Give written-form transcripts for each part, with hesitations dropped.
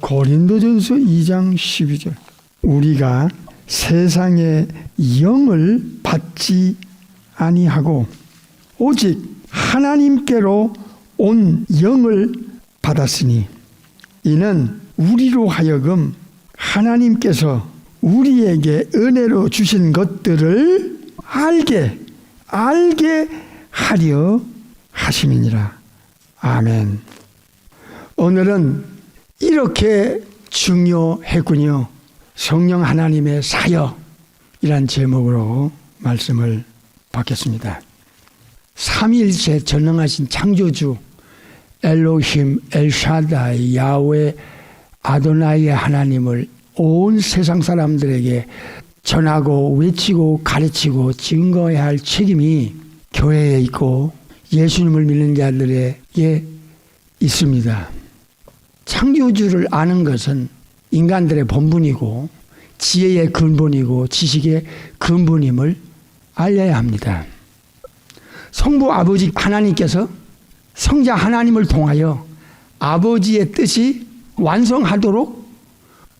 고린도전서 2장 12절 우리가 세상의 영을 받지 아니하고 오직 하나님께로 온 영을 받았으니 이는 우리로 하여금 하나님께서 우리에게 은혜로 주신 것들을 알게 하려 하심이니라. 아멘. 오늘은 이렇게 중요했군요. 성령 하나님의 사역이란 제목으로 말씀을 받겠습니다. 삼위일체 전능하신 창조주 엘로힘, 엘샤다이, 야훼, 아도나이의 하나님을 온 세상 사람들에게 전하고 외치고 가르치고 증거해야 할 책임이 교회에 있고 예수님을 믿는 자들에게 있습니다. 창조주를 아는 것은 인간들의 본분이고 지혜의 근본이고 지식의 근본임을 알려야 합니다. 성부 아버지 하나님께서 성자 하나님을 통하여 아버지의 뜻이 완성하도록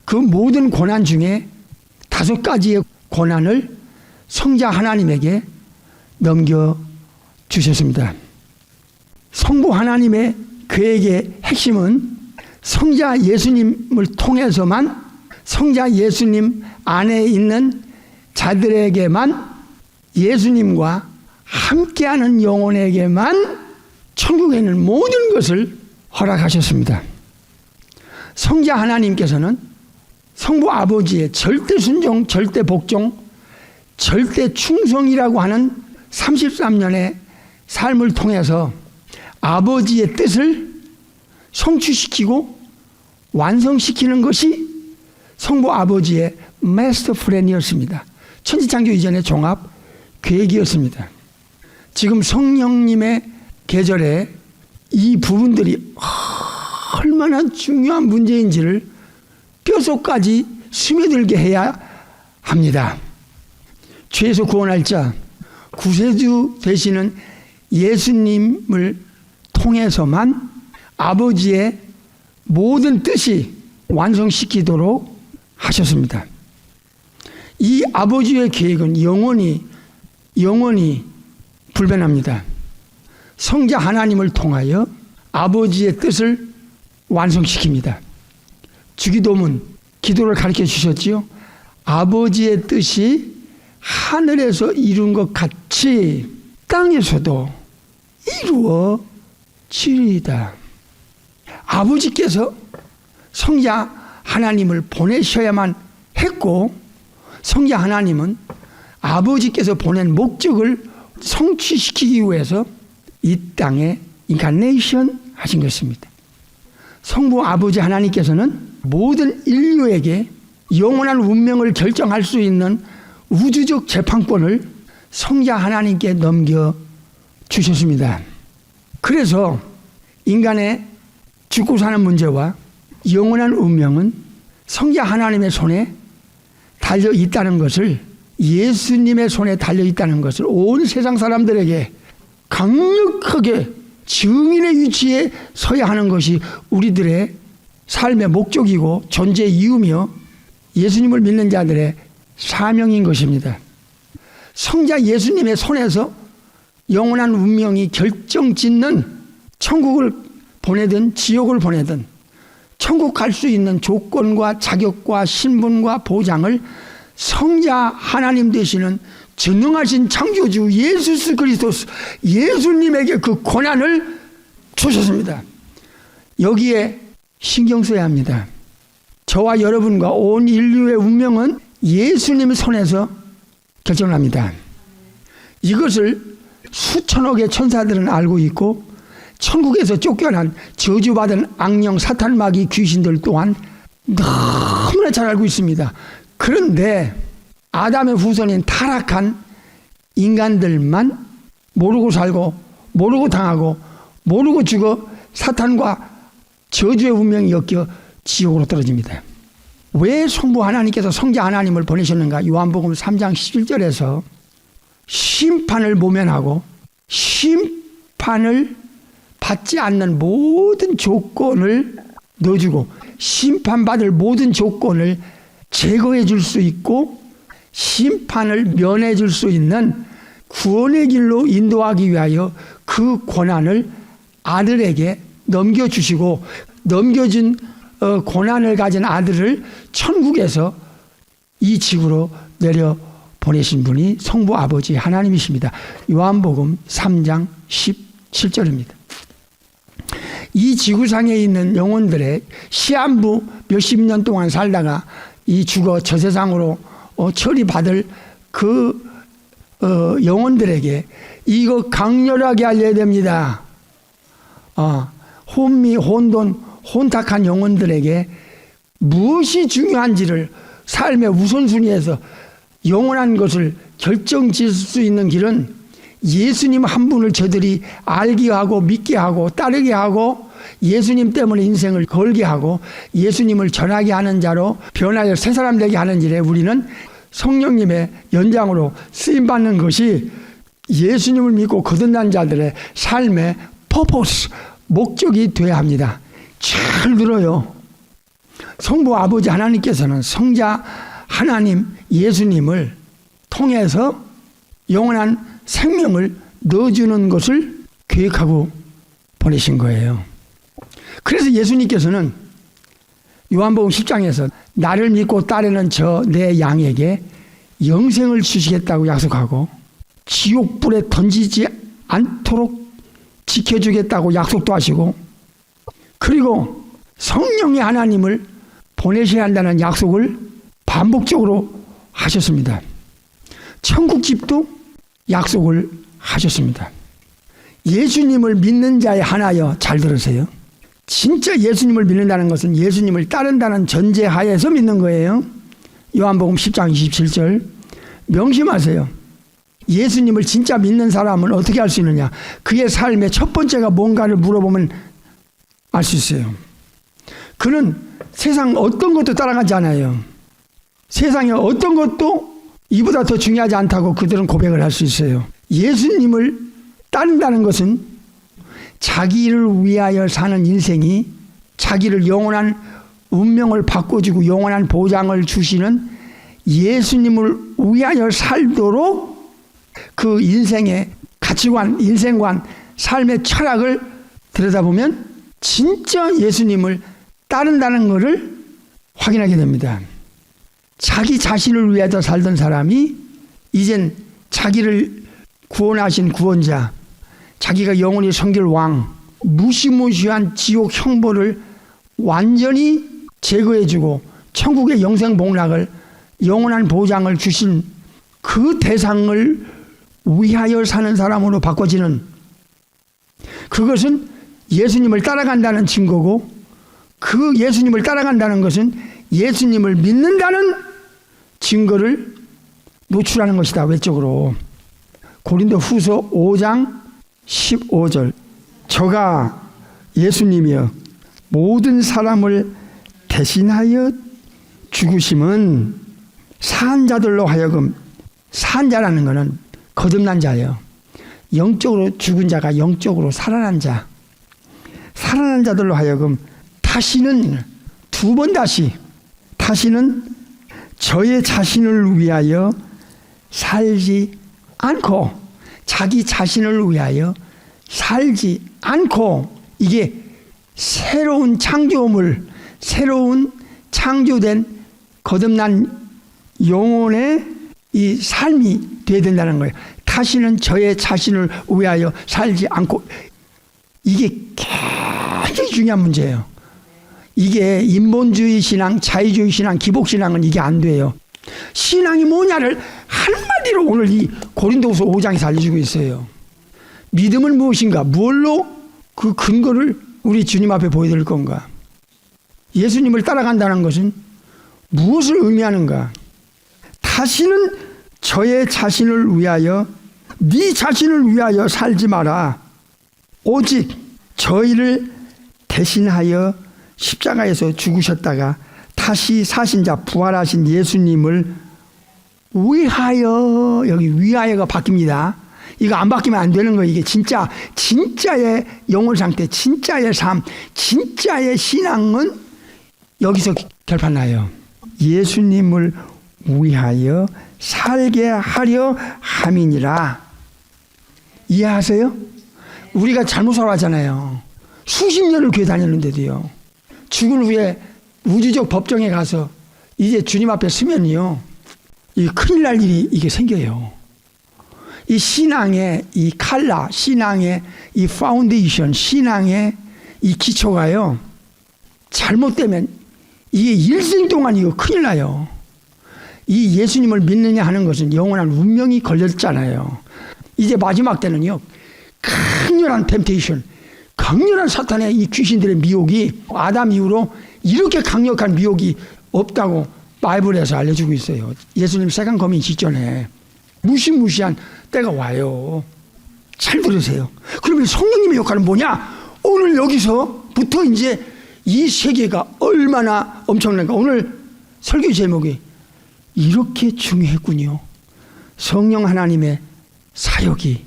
그 모든 고난 중에 5가지의 고난을 성자 하나님에게 넘겨주셨습니다. 성부 하나님의 계획의 핵심은 성자 예수님을 통해서만 성자 예수님 안에 있는 자들에게만 예수님과 함께하는 영혼에게만 천국에 있는 모든 것을 허락하셨습니다. 성자 하나님께서는 성부 아버지의 절대 순종, 절대 복종, 절대 충성이라고 하는 33년의 삶을 통해서 아버지의 뜻을 성취시키고 완성시키는 것이 성부 아버지의 마스터 플랜이었습니다. 천지창조 이전의 종합 계획이었습니다. 지금 성령님의 계절에 이 부분들이 얼마나 중요한 문제인지를 뼛속까지 스며들게 해야 합니다. 죄에서 구원할 자, 구세주 되시는 예수님을 통해서만 아버지의 모든 뜻이 완성시키도록 하셨습니다. 이 아버지의 계획은 영원히 불변합니다. 성자 하나님을 통하여 아버지의 뜻을 완성시킵니다. 주기도문, 기도를 가르쳐 주셨지요. 아버지의 뜻이 하늘에서 이룬 것 같이 땅에서도 이루어지리이다. 아버지께서 성자 하나님을 보내셔야만 했고 성자 하나님은 아버지께서 보낸 목적을 성취시키기 위해서 이 땅에 인카네이션 하신 것입니다. 성부 아버지 하나님께서는 모든 인류에게 영원한 운명을 결정할 수 있는 우주적 재판권을 성자 하나님께 넘겨주셨습니다. 그래서 인간의 죽고 사는 문제와 영원한 운명은 성자 하나님의 손에 달려있다는 것을, 예수님의 손에 달려있다는 것을 온 세상 사람들에게 강력하게 증인의 위치에 서야 하는 것이 우리들의 삶의 목적이고 존재 이유며 예수님을 믿는 자들의 사명인 것입니다. 성자 예수님의 손에서 영원한 운명이 결정짓는 천국을 보내든 지옥을 보내든 천국 갈 수 있는 조건과 자격과 신분과 보장을 성자 하나님 되시는 전능하신 창조주 예수 그리스도 예수님에게 그 권한을 주셨습니다. 여기에 신경 써야 합니다. 저와 여러분과 온 인류의 운명은 예수님 손에서 결정합니다. 이것을 수천억의 천사들은 알고 있고 천국에서 쫓겨난 저주받은 악령, 사탄, 마귀, 귀신들 또한 너무나 잘 알고 있습니다. 그런데 아담의 후손인 타락한 인간들만 모르고 살고 모르고 당하고 모르고 죽어 사탄과 저주의 운명이 엮여 지옥으로 떨어집니다. 왜 성부 하나님께서 성자 하나님을 보내셨는가? 요한복음 3장 11절에서 심판을 모면하고 심판을 받지 않는 모든 조건을 넣어주고 심판받을 모든 조건을 제거해 줄 수 있고 심판을 면해 줄 수 있는 구원의 길로 인도하기 위하여 그 권한을 아들에게 넘겨주시고 넘겨준 고난을 가진 아들을 천국에서 이 지구로 내려 보내신 분이 성부 아버지 하나님이십니다. 요한복음 3장 17절입니다. 이 지구상에 있는 영혼들의 시한부 몇십 년 동안 살다가 이 죽어 저 세상으로 처리받을 그 영혼들에게 이거 강렬하게 알려야 됩니다. 혼미, 혼돈, 혼탁한 영혼들에게 무엇이 중요한지를 삶의 우선순위에서 영원한 것을 결정지을 수 있는 길은 예수님 한 분을 저들이 알게 하고 믿게 하고 따르게 하고 예수님 때문에 인생을 걸게 하고 예수님을 전하게 하는 자로 변하여 새 사람 되게 하는 일에 우리는 성령님의 연장으로 쓰임받는 것이 예수님을 믿고 거듭난 자들의 삶의 퍼포스, 목적이 되어야 합니다. 잘 들어요. 성부 아버지 하나님께서는 성자 하나님 예수님을 통해서 영원한 생명을 넣어주는 것을 계획하고 보내신 거예요. 그래서 예수님께서는 요한복음 10장에서 나를 믿고 따르는 저 내 양에게 영생을 주시겠다고 약속하고 지옥불에 던지지 않도록 지켜주겠다고 약속도 하시고 그리고 성령의 하나님을 보내셔야 한다는 약속을 반복적으로 하셨습니다. 천국집도 약속을 하셨습니다. 예수님을 믿는 자의 하나여 잘 들으세요. 진짜 예수님을 믿는다는 것은 예수님을 따른다는 전제하에서 믿는 거예요. 요한복음 10장 27절 명심하세요. 예수님을 진짜 믿는 사람은 어떻게 할 수 있느냐? 그의 삶의 첫 번째가 뭔가를 물어보면 알 수 있어요. 그는 세상 어떤 것도 따라가지 않아요. 세상의 어떤 것도 이보다 더 중요하지 않다고 그들은 고백을 할 수 있어요. 예수님을 따른다는 것은 자기를 위하여 사는 인생이 자기를 영원한 운명을 바꿔주고 영원한 보장을 주시는 예수님을 위하여 살도록 그 인생의 가치관, 인생관, 삶의 철학을 들여다보면 진짜 예수님을 따른다는 것을 확인하게 됩니다. 자기 자신을 위해서 살던 사람이 이젠 자기를 구원하신 구원자, 자기가 영원히 섬길 왕, 무시무시한 지옥 형벌을 완전히 제거해주고 천국의 영생 복락을 영원한 보장을 주신 그 대상을 위하여 사는 사람으로 바꿔지는 그것은 예수님을 따라간다는 증거고 그 예수님을 따라간다는 것은 예수님을 믿는다는 증거를 노출하는 것이다. 외적으로 고린도 후서 5장 15절 저가 예수님이여 모든 사람을 대신하여 죽으심은 산 자들로 하여금 산 자라는 것은 거듭난 자예요. 영적으로 죽은 자가 영적으로 살아난 자, 살아난 자들로 하여금 다시는 두 번 다시는 저의 자신을 위하여 살지 않고 자기 자신을 위하여 살지 않고 이게 새로운 창조물, 새로운 창조된 거듭난 영혼의 이 삶이 되어야 된다는 거예요. 다시는 저의 자신을 위하여 살지 않고 이게 굉장히 중요한 문제예요. 이게 인본주의 신앙, 자유주의 신앙, 기복신앙은 이게 안 돼요. 신앙이 뭐냐를 한마디로 오늘 이 고린도후서 5장에서 알려주고 있어요. 믿음은 무엇인가? 무엇로 그 근거를 우리 주님 앞에 보여드릴 건가? 예수님을 따라간다는 것은 무엇을 의미하는가? 다시는 저의 자신을 위하여 네 자신을 위하여 살지 마라. 오직 저희를 대신하여 십자가에서 죽으셨다가 다시 사신 자 부활하신 예수님을 위하여, 여기 위하여가 바뀝니다. 이거 안 바뀌면 안 되는 거예요. 이게 진짜의 영혼 상태, 진짜의 삶, 진짜의 신앙은 여기서 결판나요. 예수님을 위하여 살게 하려 함이니라. 이해하세요? 우리가 잘못 살아왔잖아요. 수십 년을 교회 다녔는데도요. 죽은 후에 우주적 법정에 가서 이제 주님 앞에 서면요, 이 큰일 날 일이 이게 생겨요. 이 신앙의 이 칼라, 신앙의 이 파운데이션, 신앙의 이 기초가요, 잘못되면 이게 일생 동안 이거 큰일 나요. 이 예수님을 믿느냐 하는 것은 영원한 운명이 걸렸잖아요. 이제 마지막 때는요, 강렬한 템테이션, 강렬한 사탄의 이 귀신들의 미혹이 아담 이후로 이렇게 강력한 미혹이 없다고 바이블에서 알려주고 있어요. 예수님 세간 거민 직전에 무시무시한 때가 와요. 잘 들으세요. 그러면 성령님의 역할은 뭐냐? 오늘 여기서부터 이제 이 세계가 얼마나 엄청난가. 오늘 설교 제목이 이렇게 중요했군요. 성령 하나님의 사역이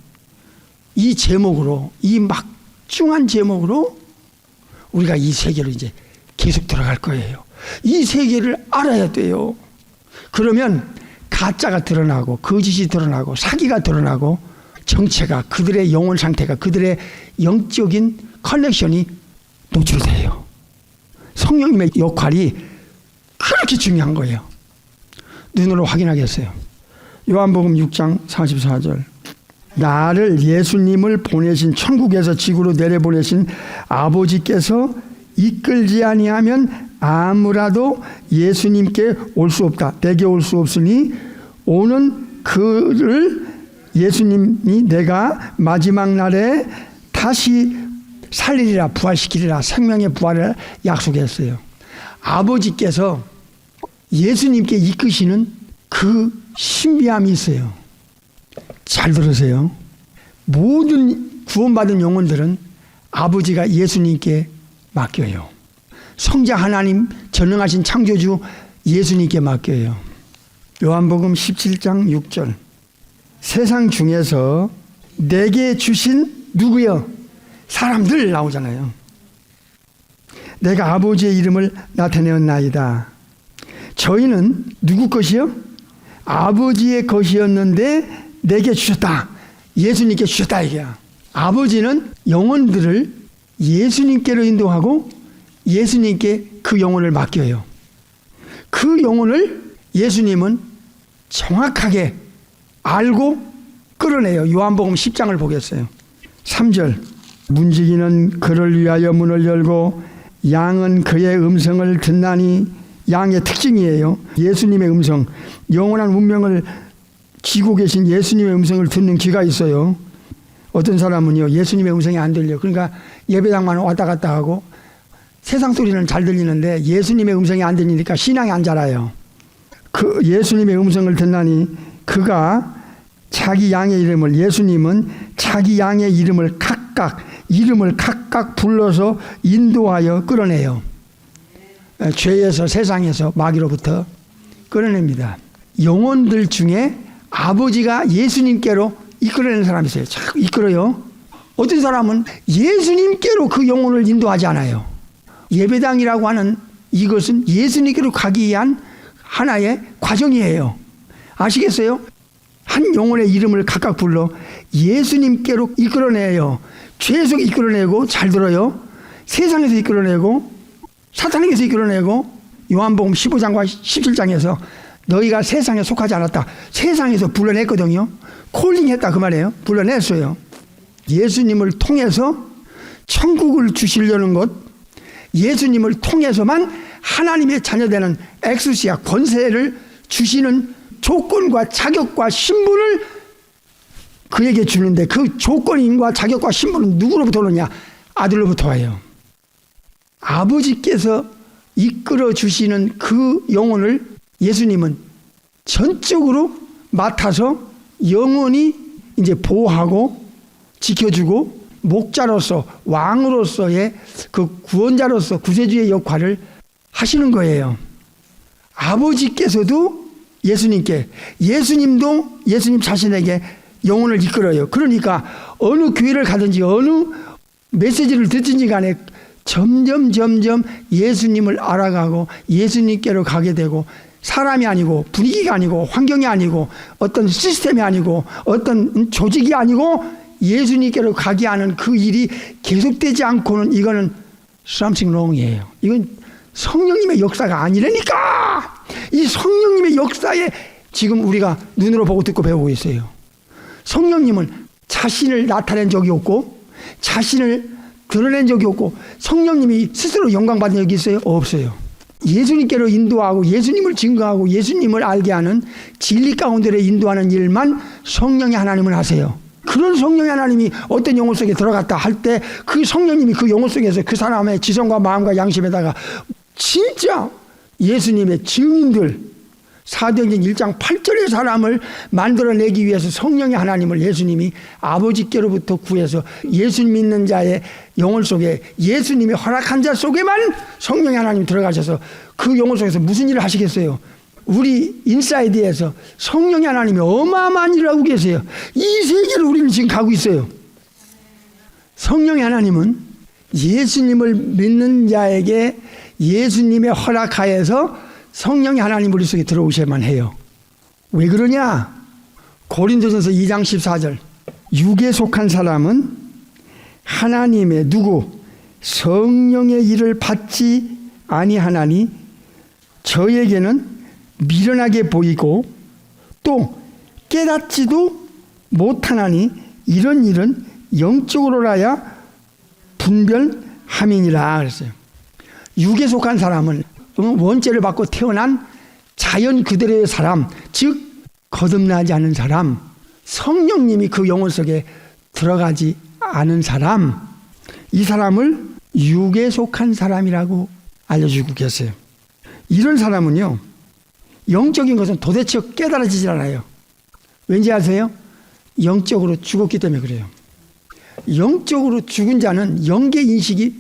이 제목으로, 이 막중한 제목으로 우리가 이 세계로 이제 계속 들어갈 거예요. 이 세계를 알아야 돼요. 그러면 가짜가 드러나고 거짓이 드러나고 사기가 드러나고 정체가, 그들의 영혼 상태가, 그들의 영적인 커넥션이 노출돼요. 성령님의 역할이 그렇게 중요한 거예요. 눈으로 확인하겠어요. 요한복음 6장 44절. 나를, 예수님을 보내신, 천국에서 지구로 내려보내신 아버지께서 이끌지 아니하면 아무라도 예수님께 올 수 없다. 내게 올 수 없으니 오는 그를, 예수님이 내가 마지막 날에 다시 살리리라, 부활시키리라, 생명의 부활을 약속했어요. 아버지께서 예수님께 이끄시는 그 신비함이 있어요. 잘 들으세요. 모든 구원받은 영혼들은 아버지가 예수님께 맡겨요. 성자 하나님, 전능하신 창조주 예수님께 맡겨요. 요한복음 17장 6절. 세상 중에서 내게 주신 누구요? 사람들 나오잖아요. 내가 아버지의 이름을 나타내었나이다. 저희는 누구 것이요? 아버지의 것이었는데 내게 주셨다. 예수님께 주셨다 이게야. 아버지는 영혼들을 예수님께로 인도하고 예수님께 그 영혼을 맡겨요. 그 영혼을 예수님은 정확하게 알고 끌어내요. 요한복음 10장을 보겠어요. 3절. 문지기는 그를 위하여 문을 열고 양은 그의 음성을 듣나니. 양의 특징이에요. 예수님의 음성, 영원한 운명을 쥐고 계신 예수님의 음성을 듣는 귀가 있어요. 어떤 사람은요, 예수님의 음성이 안 들려. 그러니까 예배당만 왔다 갔다 하고 세상 소리는 잘 들리는데 예수님의 음성이 안 들리니까 신앙이 안 자라요. 그 예수님의 음성을 듣나니 그가 자기 양의 이름을, 예수님은 자기 양의 이름을 각각 불러서 인도하여 끌어내요. 죄에서, 세상에서, 마귀로부터 끌어냅니다. 영혼들 중에 아버지가 예수님께로 이끌어내는 사람이 있어요. 자꾸 이끌어요. 어떤 사람은 예수님께로 그 영혼을 인도하지 않아요. 예배당이라고 하는 이것은 예수님께로 가기 위한 하나의 과정이에요. 아시겠어요? 한 영혼의 이름을 각각 불러 예수님께로 이끌어내요. 죄에서 이끌어내고, 잘 들어요, 세상에서 이끌어내고, 사탄에게서 이끌어내고, 요한복음 15장과 17장에서 너희가 세상에 속하지 않았다. 세상에서 불러냈거든요. 콜링했다 그 말이에요. 불러냈어요. 예수님을 통해서 천국을 주시려는 것, 예수님을 통해서만 하나님의 자녀되는 엑스시아 권세를 주시는 조건과 자격과 신분을 그에게 주는데, 그 조건과 자격과 신분은 누구로부터 오느냐? 아들로부터 와요. 아버지께서 이끌어 주시는 그 영혼을 예수님은 전적으로 맡아서 영원히 이제 보호하고 지켜주고 목자로서 왕으로서의 그 구원자로서 구세주의 역할을 하시는 거예요. 아버지께서도 예수님께, 예수님도 예수님 자신에게 영혼을 이끌어요. 그러니까 어느 교회를 가든지 어느 메시지를 듣든지 간에 점점 예수님을 알아가고 예수님께로 가게 되고, 사람이 아니고 분위기가 아니고 환경이 아니고 어떤 시스템이 아니고 어떤 조직이 아니고 예수님께로 가게 하는 그 일이 계속되지 않고는 이거는 something wrong이에요. 이건 성령님의 역사가 아니라니까. 이 성령님의 역사에 지금 우리가 눈으로 보고 듣고 배우고 있어요. 성령님은 자신을 나타낸 적이 없고 자신을 드러낸 적이 없고 성령님이 스스로 영광받은 적이 있어요? 없어요. 예수님께로 인도하고 예수님을 증거하고 예수님을 알게 하는 진리 가운데로 인도하는 일만 성령의 하나님은 하세요. 그런 성령의 하나님이 어떤 영혼 속에 들어갔다 할 때 그 성령님이 그 영혼 속에서 그 사람의 지성과 마음과 양심에다가 진짜 예수님의 증인들, 사도행전 1장 8절의 사람을 만들어내기 위해서 성령의 하나님을 예수님이 아버지께로부터 구해서 예수 믿는 자의 영혼 속에 예수님이 허락한 자 속에만 성령의 하나님이 들어가셔서 그 영혼 속에서 무슨 일을 하시겠어요? 우리 인사이드에서 성령의 하나님이 어마어마한 일을 하고 계세요. 이 세계를 우리는 지금 가고 있어요. 성령의 하나님은 예수님을 믿는 자에게 예수님의 허락하에서 성령의 하나님 우리 속에 들어오셔야만 해요. 왜 그러냐? 고린도전서 2장 14절. 육에 속한 사람은 하나님의 누구? 성령의 일을 받지 아니하나니 저에게는 미련하게 보이고 또 깨닫지도 못하나니 이런 일은 영적으로라야 분별함이니라 그랬어요. 육에 속한 사람은 원죄를 받고 태어난 자연 그대로의 사람, 즉 거듭나지 않은 사람, 성령님이 그 영혼 속에 들어가지 않은 사람, 이 사람을 육에 속한 사람이라고 알려주고 계세요. 이런 사람은요, 영적인 것은 도대체 깨달아지질 않아요. 왠지 아세요? 영적으로 죽었기 때문에 그래요. 영적으로 죽은 자는 영계 인식이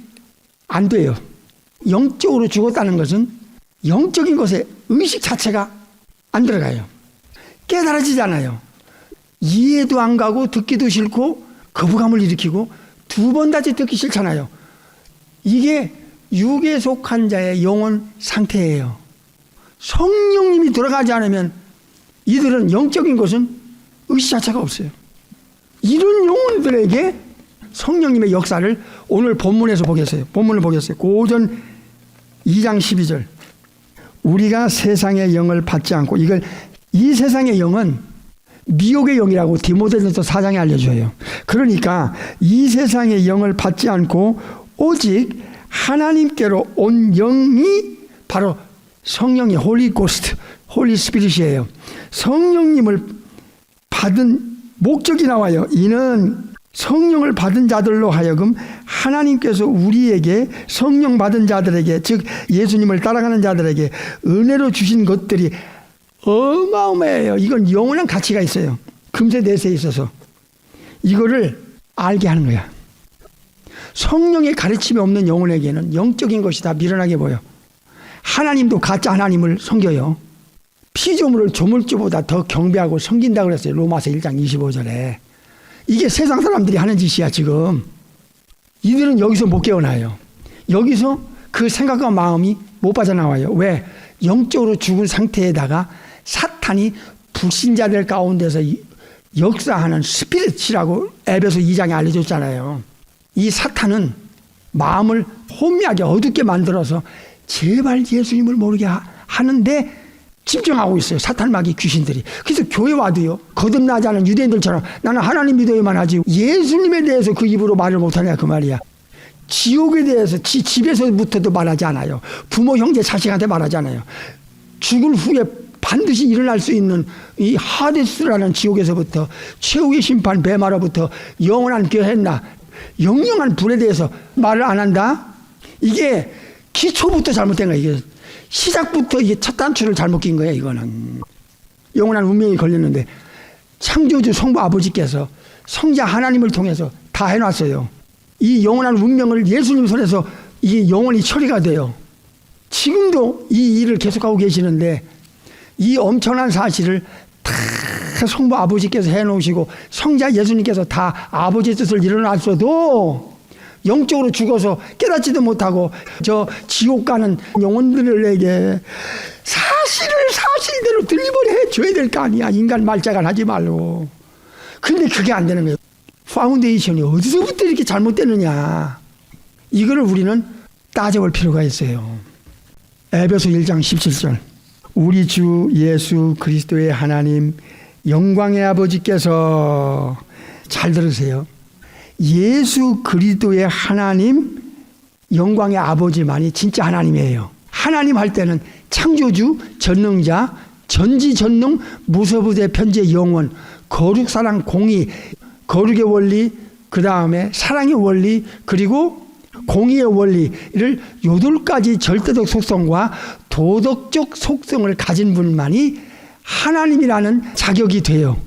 안 돼요. 영적으로 죽었다는 것은 영적인 것에 의식 자체가 안 들어가요. 깨달아지지 않아요. 이해도 안 가고 듣기도 싫고 거부감을 일으키고 두 번 다시 듣기 싫잖아요. 이게 육에 속한 자의 영혼 상태예요. 성령님이 들어가지 않으면 이들은 영적인 것은 의식 자체가 없어요. 이런 영혼들에게 성령님의 역사를 오늘 본문에서 보겠어요. 본문을 보겠어요. 고전 2장 12절. 우리가 세상의 영을 받지 않고, 이걸 이 세상의 영은 미혹의 영이라고 디모데전서 4장에 알려줘요. 그러니까 이 세상의 영을 받지 않고 오직 하나님께로 온 영이 바로 성령의 홀리 고스트, 홀리 스피릿이에요. 성령님을 받은 목적이 나와요. 이는 성령을 받은 자들로 하여금 하나님께서 우리에게, 성령 받은 자들에게, 즉 예수님을 따라가는 자들에게 은혜로 주신 것들이 어마어마해요. 이건 영원한 가치가 있어요. 금세 내세에 있어서 이거를 알게 하는 거야. 성령의 가르침이 없는 영혼에게는 영적인 것이 다 미련하게 보여. 하나님도 가짜 하나님을 섬겨요. 피조물을 조물주보다 더 경배하고 섬긴다고 그랬어요. 로마서 1장 25절에. 이게 세상 사람들이 하는 짓이야 지금. 이들은 여기서 못 깨어나요. 여기서 그 생각과 마음이 못 빠져나와요. 왜? 영적으로 죽은 상태에다가 사탄이 불신자들 가운데서 역사하는 스피릿이라고 에베소 2장에 알려줬잖아요. 이 사탄은 마음을 혼미하게 어둡게 만들어서 제발 예수님을 모르게 하는데 집중하고 있어요. 사탄마귀 귀신들이. 그래서 교회 와도요, 거듭나지 않은 유대인들처럼 나는 하나님 믿어야만 하지 예수님에 대해서 그 입으로 말을 못하냐 그 말이야. 지옥에 대해서 집에서부터도 말하지 않아요. 부모 형제 자식한테 말하지 않아요. 죽을 후에 반드시 일어날 수 있는 이 하데스라는 지옥에서부터 최후의 심판 뱀마로부터 영원한 게헨나, 영영한 불에 대해서 말을 안 한다. 이게 기초부터 잘못된 거야. 이게 시작부터 이게 첫 단추를 잘못 낀 거예요. 이거는 영원한 운명이 걸렸는데 창조주 성부 아버지께서 성자 하나님을 통해서 다 해놨어요. 이 영원한 운명을 예수님 손에서 이 영원히 처리가 돼요. 지금도 이 일을 계속하고 계시는데 이 엄청난 사실을 다 성부 아버지께서 해놓으시고 성자 예수님께서 다 아버지의 뜻을 일어났어도 영적으로 죽어서 깨닫지도 못하고 저 지옥 가는 영혼들에게 사실을 사실대로 들리버리 해줘야 될 거 아니야. 인간 말자간 하지 말고. 근데 그게 안 되는 거예요. 파운데이션이 어디서부터 이렇게 잘못되느냐. 이거를 우리는 따져볼 필요가 있어요. 에베소 1장 17절. 우리 주 예수 그리스도의 하나님 영광의 아버지께서, 잘 들으세요. 예수 그리스도의 하나님 영광의 아버지만이 진짜 하나님이에요. 하나님 할 때는 창조주, 전능자, 전지전능, 무서부대 편재 영원, 거룩 사랑 공의, 거룩의 원리, 그 다음에 사랑의 원리, 그리고 공의의 원리를 8가지 절대적 속성과 도덕적 속성을 가진 분만이 하나님이라는 자격이 돼요.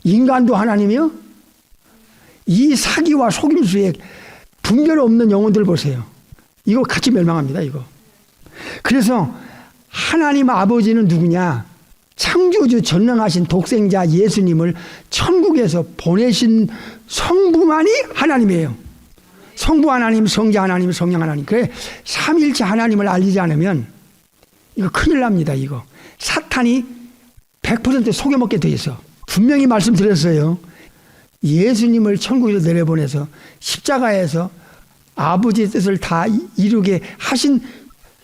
인간도 하나님이요? 이 사기와 속임수에 분별 없는 영혼들 보세요. 이거 같이 멸망합니다. 이거. 그래서 하나님 아버지는 누구냐? 창조주 전능하신 독생자 예수님을 천국에서 보내신 성부만이 하나님이에요. 성부 하나님, 성자 하나님, 성령 하나님. 그래 삼일체 하나님을 알리지 않으면 이거 큰일 납니다. 이거 사탄이 100% 속여먹게 돼 있어. 분명히 말씀드렸어요. 예수님을 천국에서 내려보내서 십자가에서 아버지의 뜻을 다 이루게 하신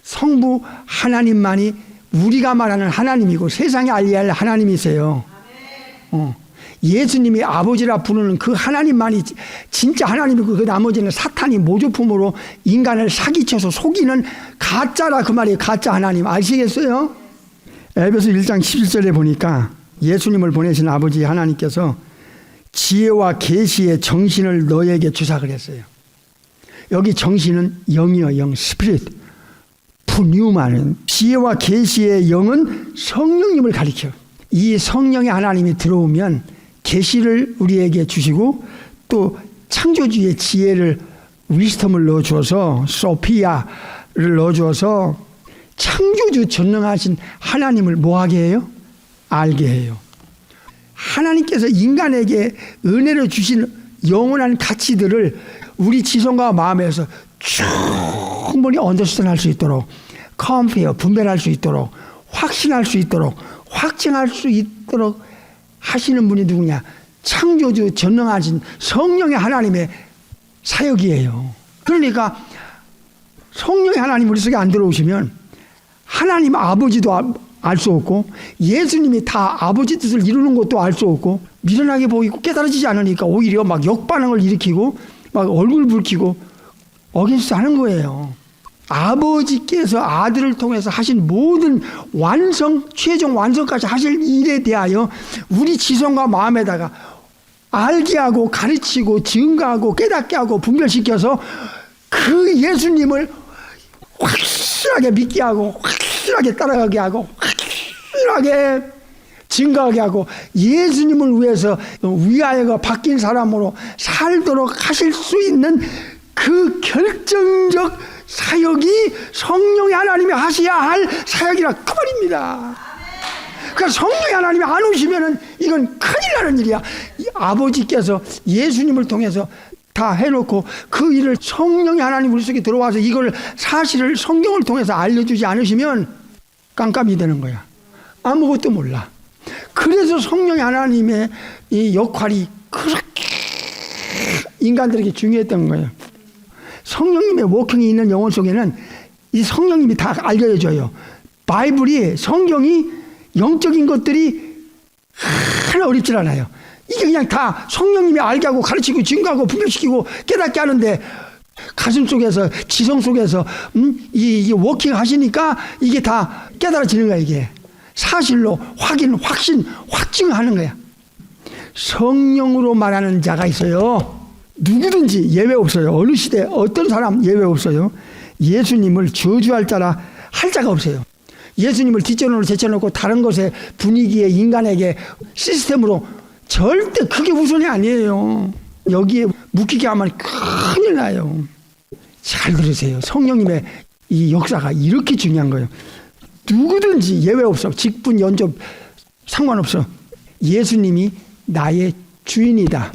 성부 하나님만이 우리가 말하는 하나님이고 세상에 알려야 할 하나님이세요. 예수님이 아버지라 부르는 그 하나님만이 진짜 하나님이고 그 나머지는 사탄이 모조품으로 인간을 사기쳐서 속이는 가짜라 그 말이에요. 가짜 하나님. 아시겠어요? 에베소 1장 11절에 보니까 예수님을 보내신 아버지 하나님께서 지혜와 계시의 정신을 너에게 주사 그랬어요. 여기 정신은 영이요, 영, 스피릿, 푸뉴마는 지혜와 계시의 영은 성령님을 가리켜. 이 성령의 하나님이 들어오면 계시를 우리에게 주시고 또 창조주의 지혜를 위스텀을 넣어주어서 소피아를 넣어주어서 창조주 전능하신 하나님을 뭐하게 해요? 알게 해요. 하나님께서 인간에게 은혜로 주신 영원한 가치들을 우리 지성과 마음에서 충분히 언더스탠할 수 있도록, 컴페어, 분별할 수 있도록, 확신할 수 있도록, 확증할 수 있도록 하시는 분이 누구냐? 창조주 전능하신 성령의 하나님의 사역이에요. 그러니까 성령의 하나님 우리 속에 안 들어오시면 하나님 아버지도 알 수 없고 예수님이 다 아버지 뜻을 이루는 것도 알 수 없고 미련하게 보이고 깨달아지지 않으니까 오히려 막 역반응을 일으키고 막 얼굴 붉히고 어게인스트 하는 거예요. 아버지께서 아들을 통해서 하신 모든 완성, 최종 완성까지 하실 일에 대하여 우리 지성과 마음에다가 알게 하고 가르치고 증거하고 깨닫게 하고 분별시켜서 그 예수님을 확실하게 믿게 하고 확실하게 따라가게 하고 확실하게 증거하게 하고 예수님을 위해서 위하여가 바뀐 사람으로 살도록 하실 수 있는 그 결정적 사역이 성령의 하나님이 하셔야 할 사역이라 그 말입니다. 그러니까 성령의 하나님이 안 오시면은 이건 큰일 나는 일이야. 아버지께서 예수님을 통해서 다 해놓고 그 일을 성령의 하나님 우리 속에 들어와서 이걸 사실을 성경을 통해서 알려주지 않으시면 깜깜이 되는 거야. 아무것도 몰라. 그래서 성령의 하나님의 이 역할이 그렇게 인간들에게 중요했던 거예요. 성령님의 워킹이 있는 영혼 속에는 이 성령님이 다 알려줘요. 바이블이, 성경이 영적인 것들이 하나 어렵질 않아요. 이게 그냥 다 성령님이 알게 하고 가르치고 증거하고 분별시키고 깨닫게 하는데 가슴 속에서 지성 속에서 이 워킹 하시니까 이게 다 깨달아지는 거야. 이게 사실로 확인, 확신, 확증하는 거야. 성령으로 말하는 자가 있어요. 누구든지 예외 없어요. 어느 시대 어떤 사람 예외 없어요. 예수님을 저주할 자라 할 자가 없어요. 예수님을 뒷전으로 제쳐놓고 다른 것에 분위기에 인간에게 시스템으로 절대 그게 우선이 아니에요. 여기에 묶이게 하면 큰일 나요. 잘 들으세요. 성령님의 이 역사가 이렇게 중요한 거예요. 누구든지 예외 없어. 직분, 연접 상관없어. 예수님이 나의 주인이다.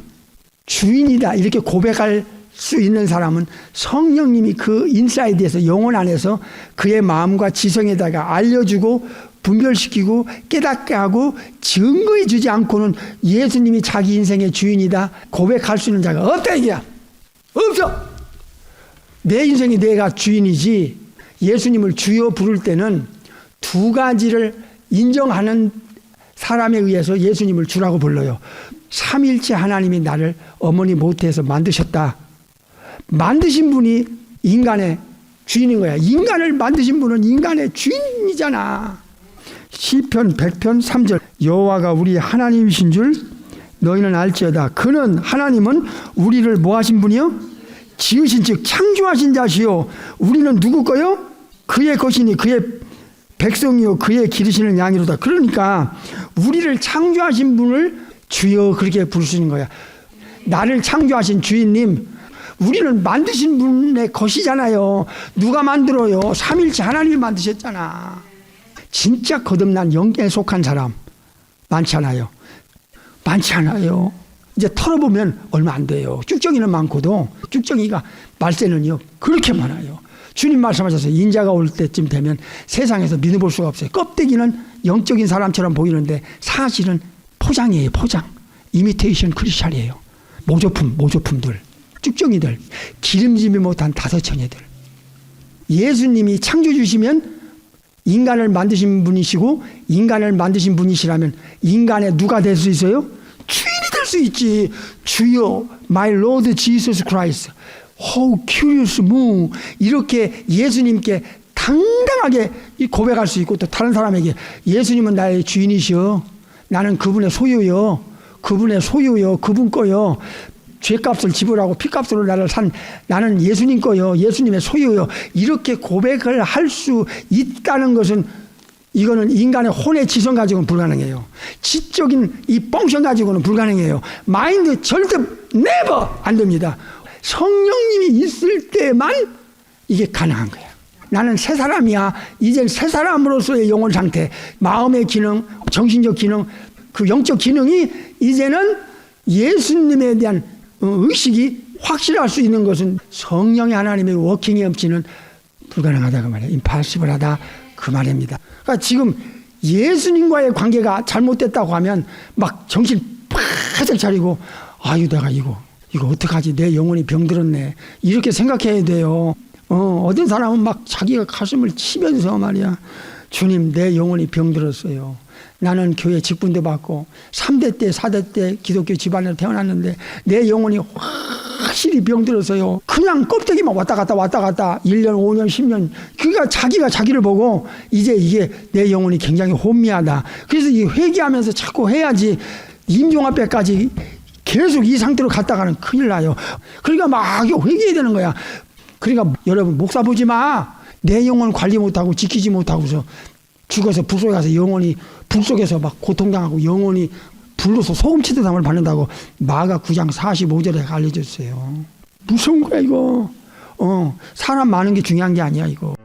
주인이다. 이렇게 고백할 수 있는 사람은 성령님이 그 인사이드에서 영혼 안에서 그의 마음과 지성에다가 알려주고 분별시키고 깨닫게 하고 증거해 주지 않고는 예수님이 자기 인생의 주인이다 고백할 수 있는 자가 없다 이게야. 없어. 내 인생이 내가 주인이지. 예수님을 주여 부를 때는 두 가지를 인정하는 사람에 의해서 예수님을 주라고 불러요. 삼일체 하나님이 나를 어머니 모태에서 만드셨다. 만드신 분이 인간의 주인인 거야. 인간을 만드신 분은 인간의 주인이잖아. 시편 100편 3절 여호와가 우리 하나님이신 줄 너희는 알지어다. 그는 하나님은 우리를 뭐 하신 분이요? 지으신 즉 창조하신 자시요. 우리는 누구 거요? 그의 것이니 그의 백성이요 그의 기르시는 양이로다. 그러니까 우리를 창조하신 분을 주여 그렇게 부르시는 거야. 나를 창조하신 주인님, 우리는 만드신 분의 것이잖아요. 누가 만들어요? 삼일체 하나님이 만드셨잖아. 진짜 거듭난 영계에 속한 사람 많지 않아요. 많지 않아요. 이제 털어보면 얼마 안 돼요. 쭉정이는 많고도 쭉정이가 말세는요 그렇게 많아요. 주님 말씀하셔서 인자가 올 때쯤 되면 세상에서 믿어볼 수가 없어요. 껍데기는 영적인 사람처럼 보이는데 사실은 포장이에요. 포장. 이미테이션 크리스찬이에요. 모조품들, 쭉정이들, 기름짐이 못한 다섯청이들. 예수님이 창조주시면 인간을 만드신 분이시고 인간을 만드신 분이시라면 인간의 누가 될 수 있어요? 주인이 될 수 있지. 주여 my Lord Jesus Christ. How curious moo. 이렇게 예수님께 당당하게 고백할 수 있고 또 다른 사람에게 예수님은 나의 주인이시여. 나는 그분의 소유요. 그분의 소유요. 그분 거요. 죄값을 지불하고 피값으로 나를 산 나는 예수님 거요. 예수님의 소유요. 이렇게 고백을 할 수 있다는 것은 이거는 인간의 혼의 지성 가지고는 불가능해요. 지적인 이 펑션 가지고는 불가능해요. 마인드 절대 네버 안 됩니다. 성령님이 있을 때만 이게 가능한 거야. 나는 새 사람이야. 이젠 새 사람으로서의 영혼 상태, 마음의 기능, 정신적 기능, 그 영적 기능이 이제는 예수님에 대한 의식이 확실할 수 있는 것은 성령의 하나님의 워킹이 없이는 불가능하다 그 말이에요. 임파시블하다 그 말입니다. 그러니까 지금 예수님과의 관계가 잘못됐다고 하면 막 정신 바짝 차리고 아유 내가 이거 어떡하지 내 영혼이 병들었네 이렇게 생각해야 돼요. 어떤 사람은 막 자기가 가슴을 치면서 말이야 주님 내 영혼이 병들었어요. 나는 교회 직분도 받고 3대 때 4대 때 기독교 집안에서 태어났는데 내 영혼이 확실히 병들었어요. 그냥 껍데기만 왔다 갔다 1년 5년 10년 그러니까 자기가 자기를 보고 이제 이게 내 영혼이 굉장히 혼미하다. 그래서 이 회개하면서 자꾸 해야지 임종 앞에까지 계속 이 상태로 갔다가는 큰일 나요. 그러니까 막 회개해야 되는 거야. 그러니까 여러분 목사 보지 마. 내 영혼 관리 못하고 지키지 못하고서 죽어서 북속에 가서 영혼이 북속에서 막 고통당하고 영혼이 불로서 소금치듯 함을 받는다고 마가 9장 45절에 알려줬어요. 무서운 거야 이거. 사람 많은 게 중요한 게 아니야 이거.